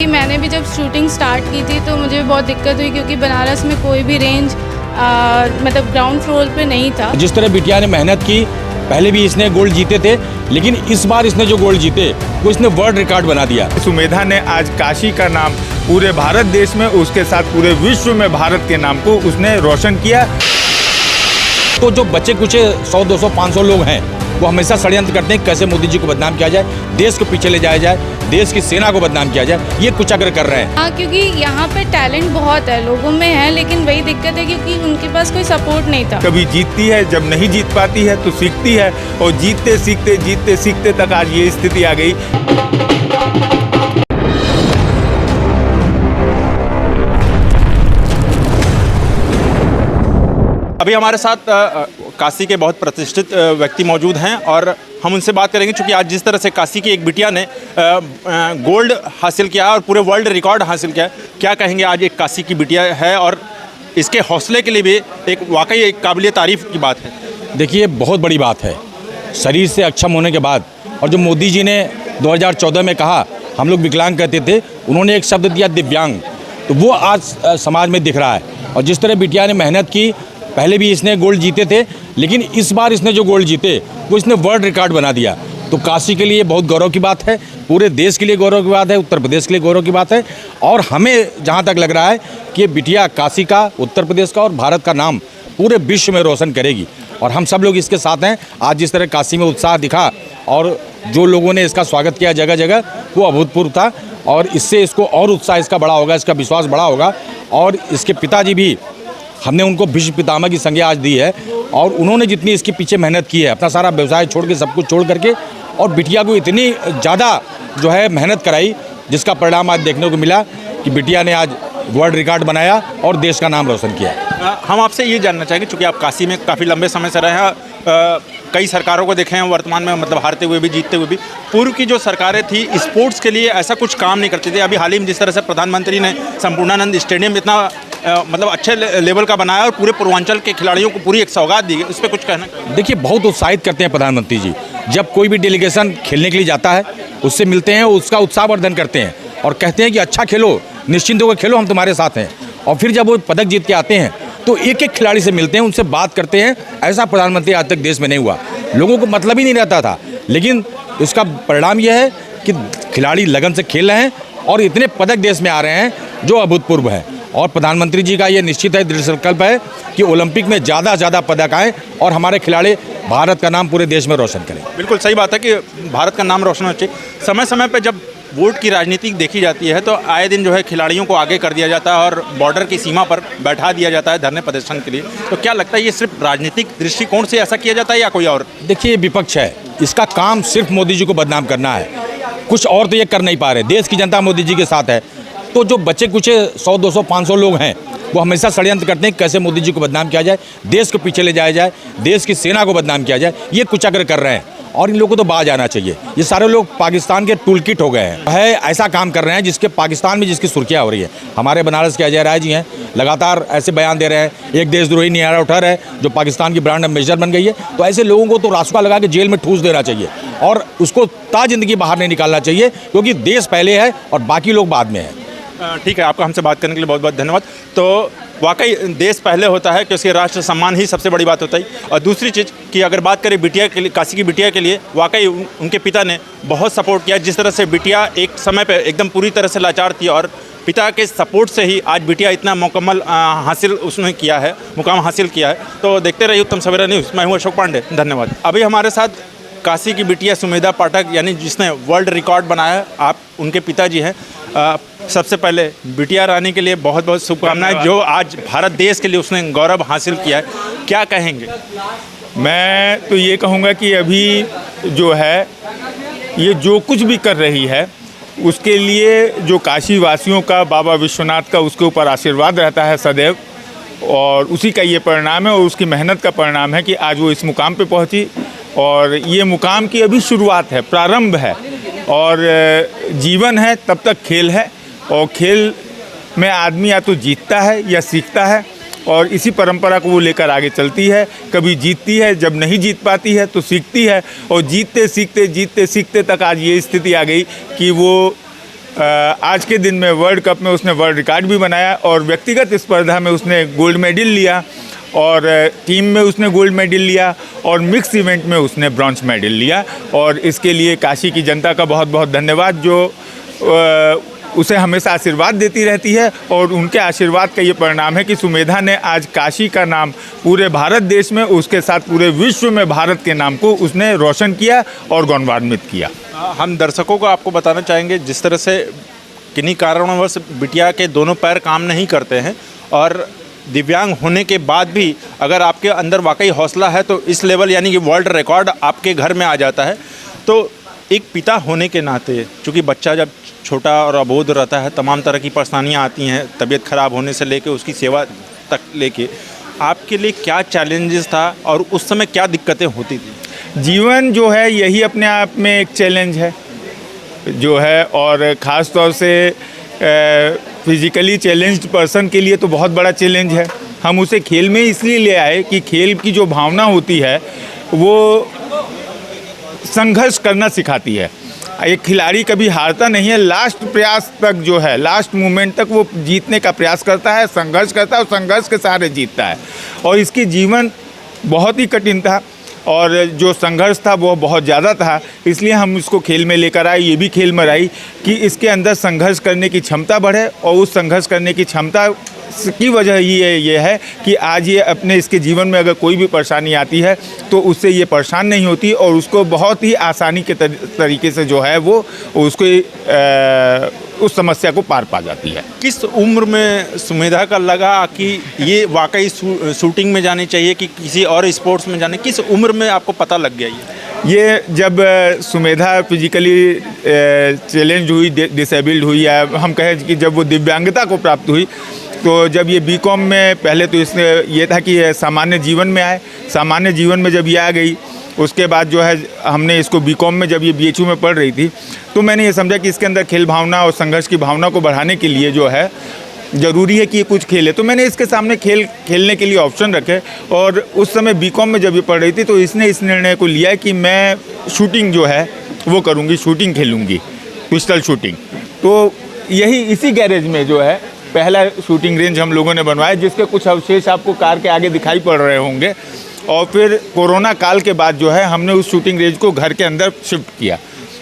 मैंने भी जब शूटिंग स्टार्ट की थी तो मुझे बहुत दिक्कत हुई क्योंकि बनारस में कोई भी रेंज मतलब ग्राउंड फ्लोर पे नहीं था। जिस तरह बिटिया ने मेहनत की, पहले भी इसने गोल्ड जीते थे, लेकिन इस बार इसने जो गोल्ड जीते वो इसने वर्ल्ड रिकॉर्ड बना दिया। सुमेधा ने आज काशी का नाम पूरे भारत देश में, उसके साथ पूरे विश्व में भारत के नाम को उसने रोशन किया। तो जो बच्चे कुछ 100, 200, 500 लोग हैं वो हमेशा षड्यंत्र करते हैं कैसे मोदी जी को बदनाम किया जाए, देश को पीछे ले जाया जाए, देश की सेना को बदनाम किया जाए, ये कुचक्र कर रहे हैं। हाँ, क्योंकि यहाँ पे टैलेंट बहुत है, लोगों में है, लेकिन वही दिक्कत है क्योंकि उनके पास कोई सपोर्ट नहीं था। कभी जीतती है, जब नहीं जीत पाती है तो सीखती है, और जीतते सीखते तक आज ये स्थिति आ गई। अभी हमारे साथ काशी के बहुत प्रतिष्ठित व्यक्ति मौजूद हैं और हम उनसे बात करेंगे, क्योंकि आज जिस तरह से काशी की एक बिटिया ने गोल्ड हासिल किया और पूरे वर्ल्ड रिकॉर्ड हासिल किया, क्या कहेंगे आज एक काशी की बिटिया है और इसके हौसले के लिए भी एक वाकई एक काबिलियत तारीफ़ की बात है। देखिए, बहुत बड़ी बात है शरीर से अक्षम होने के बाद। और जो मोदी जी ने 2014 में कहा हम लोग विकलांग कहते थे, उन्होंने एक शब्द दिया दिव्यांग, तो वो आज समाज में दिख रहा है। और जिस तरह बिटिया ने मेहनत की, पहले भी इसने गोल्ड जीते थे, लेकिन इस बार इसने जो गोल्ड जीते वो इसने वर्ल्ड रिकॉर्ड बना दिया। तो काशी के लिए बहुत गौरव की बात है, पूरे देश के लिए गौरव की बात है, उत्तर प्रदेश के लिए गौरव की बात है। और हमें जहाँ तक लग रहा है कि बिटिया काशी का, उत्तर प्रदेश का और भारत का नाम पूरे विश्व में रोशन करेगी, और हम सब लोग इसके साथ हैं। आज जिस तरह काशी में उत्साह दिखा और जो लोगों ने इसका स्वागत किया जगह जगह, वो अभूतपूर्व था। और इससे इसको और उत्साह इसका बड़ा होगा, इसका विश्वास बड़ा होगा। और इसके पिताजी भी, हमने उनको विश्व पितामह की संज्ञा आज दी है, और उन्होंने जितनी इसके पीछे मेहनत की है, अपना सारा व्यवसाय छोड़ के, सब कुछ छोड़ करके, और बिटिया को इतनी ज़्यादा जो है मेहनत कराई, जिसका परिणाम आज देखने को मिला कि बिटिया ने आज वर्ल्ड रिकॉर्ड बनाया और देश का नाम रोशन किया। हम आपसे ये जानना चाहेंगे, चूँकि आप काशी में काफ़ी लंबे समय से रहे हैं, कई सरकारों को देखे हैं वर्तमान में, मतलब हारते हुए भी जीतते हुए भी। पूर्व की जो सरकारें थी स्पोर्ट्स के लिए ऐसा कुछ काम नहीं करती थी। अभी हाल ही में जिस तरह से प्रधानमंत्री ने संपूर्णानंद स्टेडियम इतना मतलब अच्छे लेवल का बनाया और पूरे पूर्वांचल के खिलाड़ियों को पूरी एक सौगात दी गई, उस पर कुछ कहना? देखिए, बहुत उत्साहित करते हैं प्रधानमंत्री जी। जब कोई भी डेलीगेशन खेलने के लिए जाता है, उससे मिलते हैं, उसका उत्साहवर्धन करते हैं और कहते हैं कि अच्छा खेलो, निश्चिंत होकर खेलो, हम तुम्हारे साथ हैं। और फिर जब वो पदक जीत के आते हैं तो एक एक खिलाड़ी से मिलते हैं, उनसे बात करते हैं। ऐसा प्रधानमंत्री आज तक देश में नहीं हुआ। लोगों को मतलब ही नहीं रहता था, लेकिन इसका परिणाम यह है कि खिलाड़ी लगन से खेल रहे हैं और इतने पदक देश में आ रहे हैं जो अभूतपूर्व है। और प्रधानमंत्री जी का ये निश्चित है, दृढ़ संकल्प है कि ओलंपिक में ज़्यादा से ज़्यादा पदक आएँ और हमारे खिलाड़ी भारत का नाम पूरे देश में रोशन करें। बिल्कुल सही बात है कि भारत का नाम रोशन होना चाहिए। समय समय पर जब वोट की राजनीति देखी जाती है तो आए दिन जो है खिलाड़ियों को आगे कर दिया जाता है और बॉर्डर की सीमा पर बैठा दिया जाता है धरने प्रदर्शन के लिए। तो क्या लगता है ये सिर्फ राजनीतिक दृष्टिकोण से ऐसा किया जाता है या कोई और? देखिए, विपक्ष है, इसका काम सिर्फ मोदी जी को बदनाम करना है, कुछ और तो ये कर नहीं पा रहे। देश की जनता मोदी जी के साथ है। तो जो बच्चे कुछ 100, 200, 500 लोग हैं वो हमेशा षड्यंत्र करते हैं कैसे मोदी जी को बदनाम किया जाए, देश को पीछे ले जाया जाए, देश की सेना को बदनाम किया जाए, ये कुचक्र कर रहे हैं। और इन लोगों को तो बाज आना चाहिए। ये सारे लोग पाकिस्तान के टूल किट हो गए हैं, ऐसा काम कर रहे हैं जिसके पाकिस्तान में जिसकी सुर्खियाँ हो रही है। हमारे बनारस के अजय राय जी हैं, लगातार ऐसे बयान दे रहे हैं। एक देशद्रोही नियारा उठर है जो पाकिस्तान की ब्रांड एम्बेसडर बन गई है। तो ऐसे लोगों को तो रासुका लगा के जेल में ठूस देना चाहिए और उसको ताजिंदगी बाहर नहीं निकालना चाहिए, क्योंकि देश पहले है और बाकी लोग बाद में है। ठीक है, आपका हमसे बात करने के लिए बहुत बहुत धन्यवाद। तो वाकई देश पहले होता है कि उसके राष्ट्र सम्मान ही सबसे बड़ी बात होता है। और दूसरी चीज़ कि अगर बात करें बिटिया के लिए, काशी की बिटिया के लिए, वाकई उनके पिता ने बहुत सपोर्ट किया। जिस तरह से बिटिया एक समय पे एकदम पूरी तरह से लाचार थी और पिता के सपोर्ट से ही आज बिटिया इतना मुकम्मल हासिल उसने किया है, मुकाम हासिल किया है। तो देखते रहिए उत्तम सवेरा न्यूज़। मैं हूँ अशोक पांडे, धन्यवाद। अभी हमारे साथ काशी की बिटिया सुमेधा पाठक, यानी जिसने वर्ल्ड रिकॉर्ड बनाया, आप उनके पिताजी हैं। सबसे पहले बिटिया रानी के लिए बहुत बहुत शुभकामनाएं, जो आज भारत देश के लिए उसने गौरव हासिल किया है। क्या कहेंगे? मैं तो ये कहूँगा कि अभी जो है ये जो कुछ भी कर रही है उसके लिए जो काशी वासियों का, बाबा विश्वनाथ का उसके ऊपर आशीर्वाद रहता है सदैव, और उसी का ये परिणाम है और उसकी मेहनत का परिणाम है कि आज वो इस मुकाम पे पहुंची। और ये मुकाम की अभी शुरुआत है, प्रारंभ है, और जीवन है तब तक खेल है, और खेल में आदमी या तो जीतता है या सीखता है, और इसी परंपरा को वो लेकर आगे चलती है। कभी जीतती है, जब नहीं जीत पाती है तो सीखती है, और जीतते सीखते तक आज ये स्थिति आ गई कि वो आज के दिन में वर्ल्ड कप में उसने वर्ल्ड रिकॉर्ड भी बनाया और व्यक्तिगत स्पर्धा में उसने गोल्ड मेडल लिया और टीम में उसने गोल्ड मेडल लिया और मिक्स इवेंट में उसने ब्रॉन्ज मेडल लिया। और इसके लिए काशी की जनता का बहुत बहुत धन्यवाद जो उसे हमेशा आशीर्वाद देती रहती है। और उनके आशीर्वाद का ये परिणाम है कि सुमेधा ने आज काशी का नाम पूरे भारत देश में, उसके साथ पूरे विश्व में भारत के नाम को उसने रोशन किया और गौरवान्वित किया। हम दर्शकों को आपको बताना चाहेंगे जिस तरह से किन्हीं कारणवश बिटिया के दोनों पैर काम नहीं करते हैं और दिव्यांग होने के बाद भी अगर आपके अंदर वाकई हौसला है तो इस लेवल यानी कि वर्ल्ड रिकॉर्ड आपके घर में आ जाता है। तो एक पिता होने के नाते, चूँकि बच्चा जब छोटा और अबोध रहता है तमाम तरह की परेशानियाँ आती हैं, तबीयत ख़राब होने से लेके उसकी सेवा तक लेके, आपके लिए क्या चैलेंजेस था और उस समय क्या दिक्कतें होती थी? जीवन जो है यही अपने आप में एक चैलेंज है जो है, और ख़ास तौर से फिज़िकली चैलेंज्ड पर्सन के लिए तो बहुत बड़ा चैलेंज है। हम उसे खेल में इसलिए ले आए कि खेल की जो भावना होती है वो संघर्ष करना सिखाती है। एक खिलाड़ी कभी हारता नहीं है, लास्ट प्रयास तक जो है, लास्ट मोमेंट तक वो जीतने का प्रयास करता है, संघर्ष करता है और संघर्ष के सहारे जीतता है। और इसकी जीवन बहुत ही कठिन था और जो संघर्ष था वो बहुत ज़्यादा था, इसलिए हम इसको खेल में लेकर आए। ये भी खेल में आई कि इसके अंदर संघर्ष करने की क्षमता बढ़े और उस संघर्ष करने की क्षमता की वजह ये है कि आज ये अपने इसके जीवन में अगर कोई भी परेशानी आती है तो उससे ये परेशान नहीं होती और उसको बहुत ही आसानी के तरीके से जो है वो उसको उस समस्या को पार पा जाती है। किस उम्र में सुमेधा का लगा कि ये वाकई शूटिंग में जानी चाहिए कि किसी और स्पोर्ट्स में जाने, किस उम्र में आपको पता लग गया ये जब सुमेधा फिजिकली चैलेंज हुई, डिसेबल्ड हुई, या हम कहें कि जब वो दिव्यांगता को प्राप्त हुई, तो जब ये बीकॉम में पहले तो इसने ये था कि सामान्य जीवन में आए, सामान्य जीवन में जब ये आ गई उसके बाद जो है हमने इसको बीकॉम में जब ये बीएचयू में पढ़ रही थी तो मैंने ये समझा कि इसके अंदर खेल भावना और संघर्ष की भावना को बढ़ाने के लिए जो है ज़रूरी है कि ये कुछ खेले। तो मैंने इसके सामने खेलने के लिए ऑप्शन रखे और उस समय बीकॉम में जब ये पढ़ रही थी तो इसने इस निर्णय को लिया कि मैं शूटिंग जो है वो करूँगी, शूटिंग खेलूँगी, पिस्टल शूटिंग। तो यही इसी गैरेज में जो है पहला शूटिंग रेंज हम लोगों ने बनवाया, जिसके कुछ अवशेष आपको कार के आगे दिखाई पड़ रहे होंगे। और फिर कोरोना काल के बाद जो है हमने उस शूटिंग रेंज को घर के अंदर शिफ्ट किया।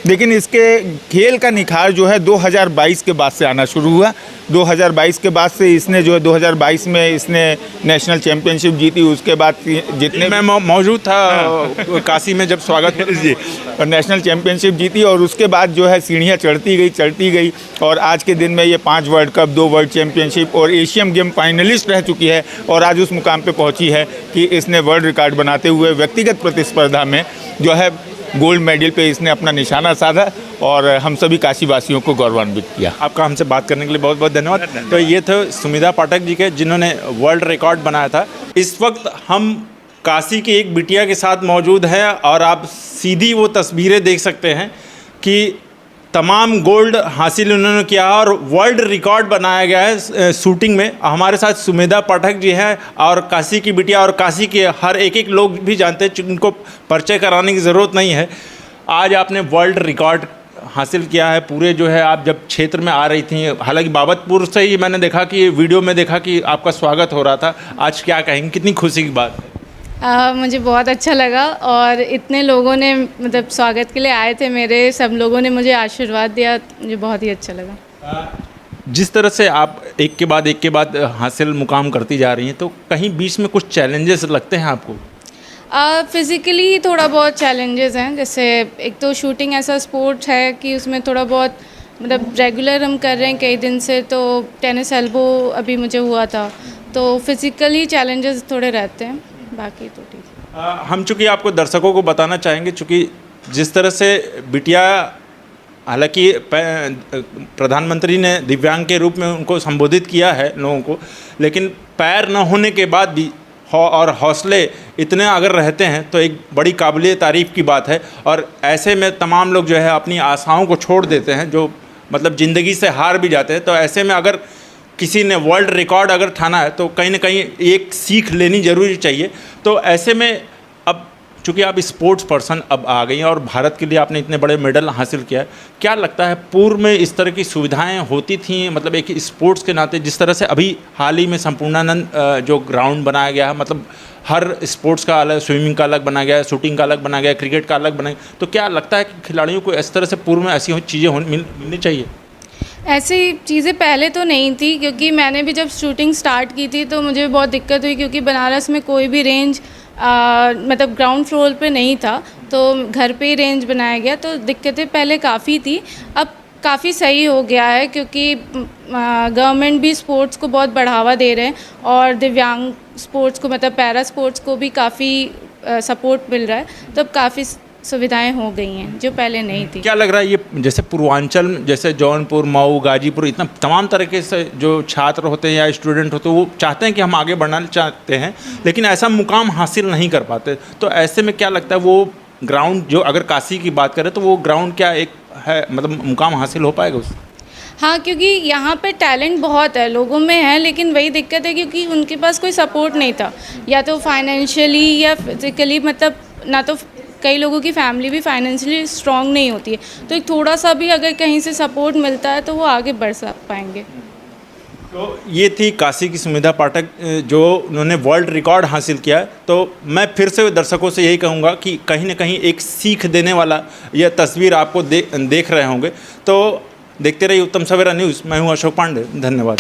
लेकिन इसके खेल का निखार जो है 2022 के बाद से आना शुरू हुआ। 2022 के बाद से इसने जो है 2022 में इसने नेशनल चैम्पियनशिप जीती। उसके बाद जितने मैं मौजूद था काशी में जब स्वागत जी, और नेशनल चैम्पियनशिप जीती और उसके बाद जो है सीढ़ियाँ चढ़ती गई और आज के दिन में ये 5 वर्ल्ड कप, 2 वर्ल्ड चैम्पियनशिप और एशियन गेम फाइनलिस्ट रह चुकी है और आज उस मुकाम पे पहुंची है कि इसने वर्ल्ड रिकॉर्ड बनाते हुए व्यक्तिगत प्रतिस्पर्धा में जो है गोल्ड मेडल पे इसने अपना निशाना साधा और हम सभी काशीवासियों को गौरवान्वित किया। आपका हमसे बात करने के लिए बहुत बहुत धन्यवाद। तो ये थे सुमेधा पाठक जी के जिन्होंने वर्ल्ड रिकॉर्ड बनाया था। इस वक्त हम काशी की एक बिटिया के साथ मौजूद हैं और आप सीधी वो तस्वीरें देख सकते हैं कि तमाम गोल्ड हासिल उन्होंने किया और वर्ल्ड रिकॉर्ड बनाया गया है शूटिंग में। हमारे साथ सुमेधा पाठक जी हैं और काशी की बिटिया और काशी के हर एक लोग भी जानते हैं, उनको परिचय कराने की ज़रूरत नहीं है। आज आपने वर्ल्ड रिकॉर्ड हासिल किया है। पूरे जो है आप जब क्षेत्र में आ रही थी, हालांकि बाबतपुर से ही मैंने देखा कि वीडियो में देखा कि आपका स्वागत हो रहा था, आज क्या कहेंगे, कितनी खुशी की बात है? मुझे बहुत अच्छा लगा और इतने लोगों ने मतलब स्वागत के लिए आए थे मेरे, सब लोगों ने मुझे आशीर्वाद दिया, मुझे बहुत ही अच्छा लगा। जिस तरह से आप एक के बाद हासिल मुकाम करती जा रही हैं, तो कहीं बीच में कुछ चैलेंजेस लगते हैं आपको? फिज़िकली थोड़ा बहुत चैलेंजेस हैं। जैसे एक तो शूटिंग ऐसा स्पोर्ट है कि उसमें थोड़ा बहुत मतलब रेगुलर हम कर रहे हैं कई दिन से, तो टेनिस एल्बो अभी मुझे हुआ था, तो फिज़िकली चैलेंजेस थोड़े रहते हैं, बाकी तो ठीक। हम चूँकि आपको दर्शकों को बताना चाहेंगे, चूँकि जिस तरह से बिटिया, हालांकि प्रधानमंत्री ने दिव्यांग के रूप में उनको संबोधित किया है लोगों को, लेकिन पैर न होने के बाद भी और हौसले इतने अगर रहते हैं तो एक बड़ी काबिल तारीफ़ की बात है। और ऐसे में तमाम लोग जो है अपनी आशाओं को छोड़ देते हैं, जो मतलब ज़िंदगी से हार भी जाते हैं। तो ऐसे में अगर किसी ने वर्ल्ड रिकॉर्ड अगर ठाना है तो कहीं ना कहीं एक सीख लेनी ज़रूरी चाहिए। तो ऐसे में अब चूँकि आप स्पोर्ट्स पर्सन अब आ गई हैं और भारत के लिए आपने इतने बड़े मेडल हासिल किया है, क्या लगता है पूर्व में इस तरह की सुविधाएं होती थीं? मतलब एक स्पोर्ट्स के नाते जिस तरह से अभी हाल ही में संपूर्णानंद जो ग्राउंड बनाया गया है, मतलब हर स्पोर्ट्स का अलग, स्विमिंग का अलग बनाया गया है, शूटिंग का अलग बनाया गया है, क्रिकेट का अलग बनाया गया, तो क्या लगता है कि खिलाड़ियों को इस तरह से पूर्व में ऐसी चीज़ें मिलनी चाहिए? ऐसी चीज़ें पहले तो नहीं थी, क्योंकि मैंने भी जब शूटिंग स्टार्ट की थी तो मुझे बहुत दिक्कत हुई, क्योंकि बनारस में कोई भी रेंज मतलब ग्राउंड फ्लोर पे नहीं था, तो घर पे ही रेंज बनाया गया, तो दिक्कतें पहले काफ़ी थी। अब काफ़ी सही हो गया है, क्योंकि गवर्नमेंट भी स्पोर्ट्स को बहुत बढ़ावा दे रहे हैं और दिव्यांग स्पोर्ट्स को, मतलब पैरा स्पोर्ट्स को भी काफ़ी सपोर्ट मिल रहा है, तो अब काफ़ी सुविधाएं हो गई हैं जो पहले नहीं थी। क्या लग रहा है ये जैसे पूर्वांचल, जैसे जौनपुर, मऊ, गाजीपुर, इतना तमाम तरीके से जो छात्र होते हैं या स्टूडेंट होते हैं वो चाहते हैं कि हम आगे बढ़ना चाहते हैं, लेकिन ऐसा मुकाम हासिल नहीं कर पाते, तो ऐसे में क्या लगता है वो ग्राउंड, जो अगर काशी की बात करें तो वो ग्राउंड क्या एक है, मतलब मुकाम हासिल हो पाएगा उससे? हाँ, क्योंकि यहाँ पे टैलेंट बहुत है, लोगों में है, लेकिन वही दिक्कत है क्योंकि उनके पास कोई सपोर्ट नहीं था, या तो फाइनेंशियली या फिजिकली, मतलब ना तो कई लोगों की फैमिली भी फाइनेंशियली स्ट्रांग नहीं होती है, तो एक थोड़ा सा भी अगर कहीं से सपोर्ट मिलता है तो वो आगे बढ़ पाएंगे। तो ये थी काशी की सुमिधा पाठक, जो उन्होंने वर्ल्ड रिकॉर्ड हासिल किया है। तो मैं फिर से दर्शकों से यही कहूँगा कि कहीं ना कहीं एक सीख देने वाला यह तस्वीर आपको देख रहे होंगे। तो देखते रहिए उत्तम सवेरा न्यूज़। मैं हूँ अशोक पांडे, धन्यवाद।